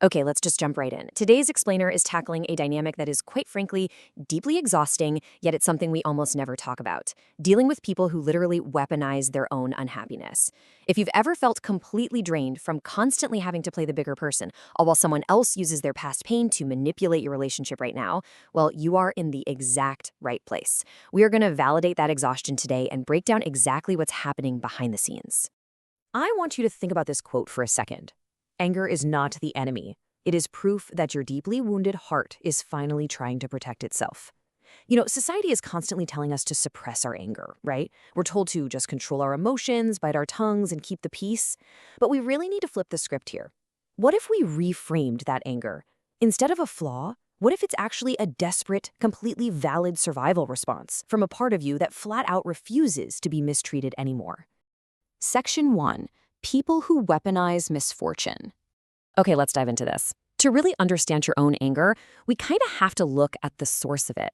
Okay, let's just jump right in. Today's explainer is tackling a dynamic that is, quite frankly, deeply exhausting, yet it's something we almost never talk about. Dealing with people who literally weaponize their own unhappiness. If you've ever felt completely drained from constantly having to play the bigger person, all while someone else uses their past pain to manipulate your relationship right now, well, you are in the exact right place. We are going to validate that exhaustion today and break down exactly what's happening behind the scenes. I want you to think about this quote for a second. Anger is not the enemy. It is proof that your deeply wounded heart is finally trying to protect itself. Society is constantly telling us to suppress our anger, right? We're told to just control our emotions, bite our tongues, and keep the peace. But we really need to flip the script here. What if we reframed that anger? Instead of a flaw, what if it's actually a desperate, completely valid survival response from a part of you that flat out refuses to be mistreated anymore? Section 1. People who weaponize misfortune. Okay, let's dive into this. To really understand your own anger, we kind of have to look at the source of it.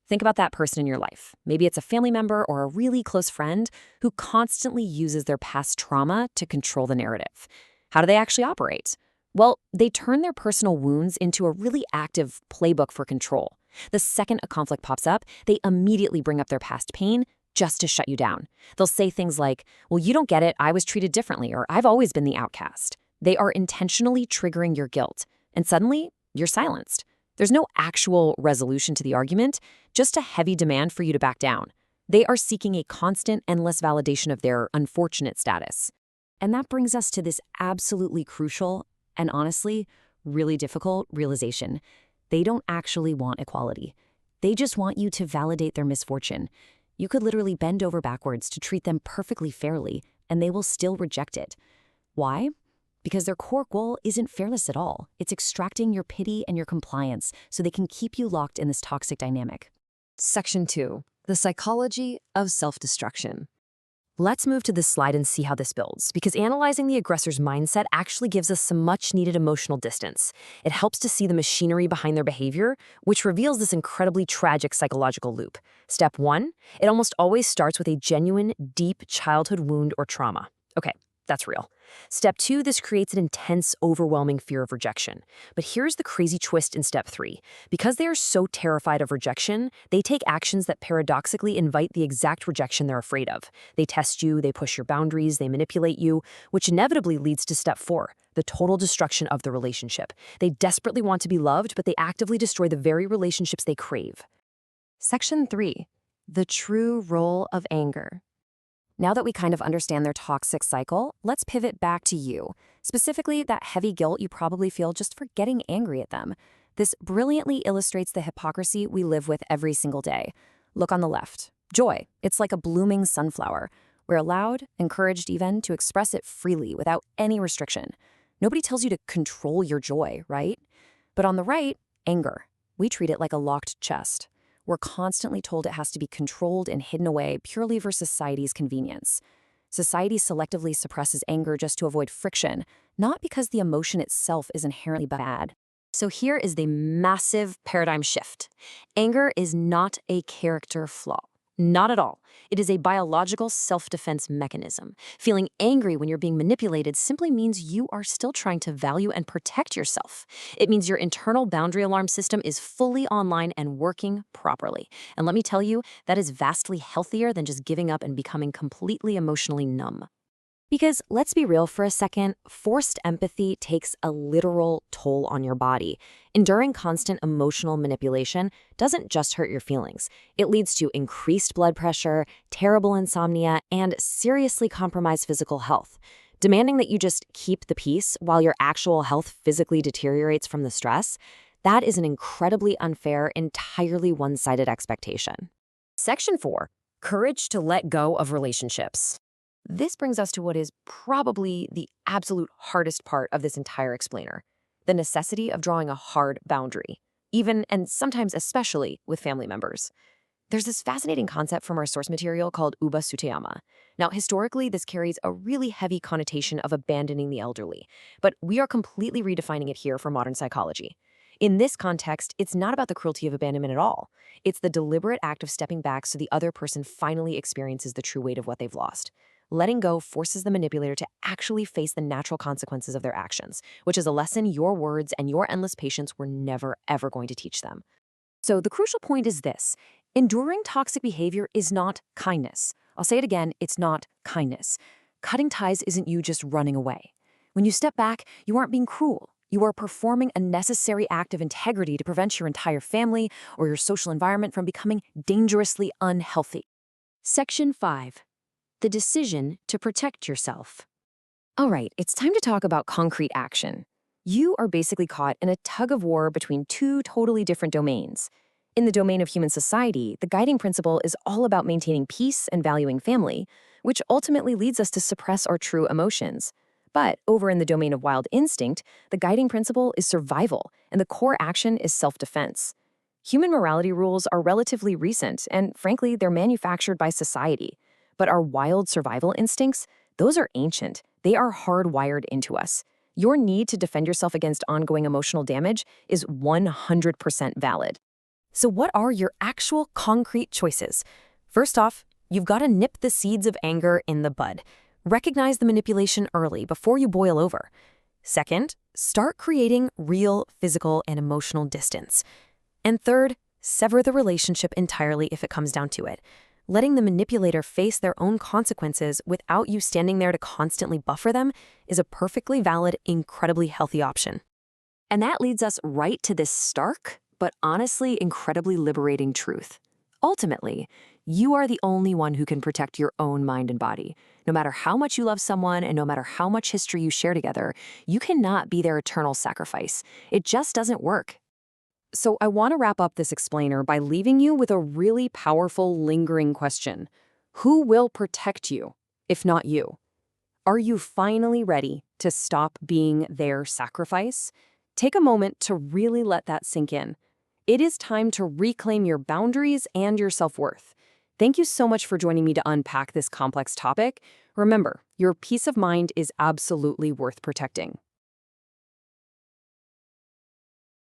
Think about that person in your life. Maybe it's a family member or a really close friend who constantly uses their past trauma to control the narrative. How do they actually operate? Well, they turn their personal wounds into a really active playbook for control. The second a conflict pops up, they immediately bring up their past pain just to shut you down. They'll say things like, well, you don't get it, I was treated differently, or I've always been the outcast. They are intentionally triggering your guilt, and suddenly, you're silenced. There's no actual resolution to the argument, just a heavy demand for you to back down. They are seeking a constant, endless validation of their unfortunate status. And that brings us to this absolutely crucial and honestly, really difficult realization. They don't actually want equality. They just want you to validate their misfortune. You could literally bend over backwards to treat them perfectly fairly, and they will still reject it. Why? Because their core goal isn't fairness at all. It's extracting your pity and your compliance so they can keep you locked in this toxic dynamic. Section 2. The psychology of self-destruction. Let's move to this slide and see how this builds, because analyzing the aggressor's mindset actually gives us some much-needed emotional distance. It helps to see the machinery behind their behavior, which reveals this incredibly tragic psychological loop. Step 1, it almost always starts with a genuine, deep childhood wound or trauma. Okay, that's real. Step 2, this creates an intense, overwhelming fear of rejection. But here's the crazy twist in step 3. Because they are so terrified of rejection, they take actions that paradoxically invite the exact rejection they're afraid of. They test you, they push your boundaries, they manipulate you, which inevitably leads to step 4, the total destruction of the relationship. They desperately want to be loved, but they actively destroy the very relationships they crave. Section 3. The true role of anger. Now that we kind of understand their toxic cycle, let's pivot back to you, specifically that heavy guilt you probably feel just for getting angry at them. This brilliantly illustrates the hypocrisy we live with every single day. Look on the left. Joy. It's like a blooming sunflower. We're allowed, encouraged even, to express it freely without any restriction. Nobody tells you to control your joy, right? But on the right, anger. We treat it like a locked chest. We're constantly told it has to be controlled and hidden away purely for society's convenience. Society selectively suppresses anger just to avoid friction, not because the emotion itself is inherently bad. So here is the massive paradigm shift. Anger is not a character flaw. Not at all. It is a biological self-defense mechanism. Feeling angry when you're being manipulated simply means you are still trying to value and protect yourself. It means your internal boundary alarm system is fully online and working properly. And let me tell you, that is vastly healthier than just giving up and becoming completely emotionally numb. Because let's be real for a second, forced empathy takes a literal toll on your body. Enduring constant emotional manipulation doesn't just hurt your feelings. It leads to increased blood pressure, terrible insomnia, and seriously compromised physical health. Demanding that you just keep the peace while your actual health physically deteriorates from the stress, that is an incredibly unfair, entirely one-sided expectation. Section 4. Courage to let go of relationships. This brings us to what is probably the absolute hardest part of this entire explainer, the necessity of drawing a hard boundary, even and sometimes especially with family members. There's this fascinating concept from our source material called Uba Sutayama. Now, historically, this carries a really heavy connotation of abandoning the elderly, but we are completely redefining it here for modern psychology. In this context, it's not about the cruelty of abandonment at all. It's the deliberate act of stepping back so the other person finally experiences the true weight of what they've lost. Letting go forces the manipulator to actually face the natural consequences of their actions, which is a lesson your words and your endless patience were never, ever going to teach them. So the crucial point is this. Enduring toxic behavior is not kindness. I'll say it again, it's not kindness. Cutting ties isn't you just running away. When you step back, you aren't being cruel. You are performing a necessary act of integrity to prevent your entire family or your social environment from becoming dangerously unhealthy. Section 5. The decision to protect yourself. All right, it's time to talk about concrete action. You are basically caught in a tug of war between two totally different domains. In the domain of human society, the guiding principle is all about maintaining peace and valuing family, which ultimately leads us to suppress our true emotions. But over in the domain of wild instinct, the guiding principle is survival, and the core action is self-defense. Human morality rules are relatively recent, and frankly, they're manufactured by society. But our wild survival instincts, those are ancient. They are hardwired into us. Your need to defend yourself against ongoing emotional damage is 100% valid. So what are your actual concrete choices? First off, you've got to nip the seeds of anger in the bud. Recognize the manipulation early before you boil over. Second, start creating real physical and emotional distance. And third, sever the relationship entirely if it comes down to it. Letting the manipulator face their own consequences without you standing there to constantly buffer them is a perfectly valid, incredibly healthy option. And that leads us right to this stark, but honestly incredibly liberating truth. Ultimately, you are the only one who can protect your own mind and body. No matter how much you love someone and no matter how much history you share together, you cannot be their eternal sacrifice. It just doesn't work. So I want to wrap up this explainer by leaving you with a really powerful, lingering question. Who will protect you, if not you? Are you finally ready to stop being their sacrifice? Take a moment to really let that sink in. It is time to reclaim your boundaries and your self-worth. Thank you so much for joining me to unpack this complex topic. Remember, your peace of mind is absolutely worth protecting.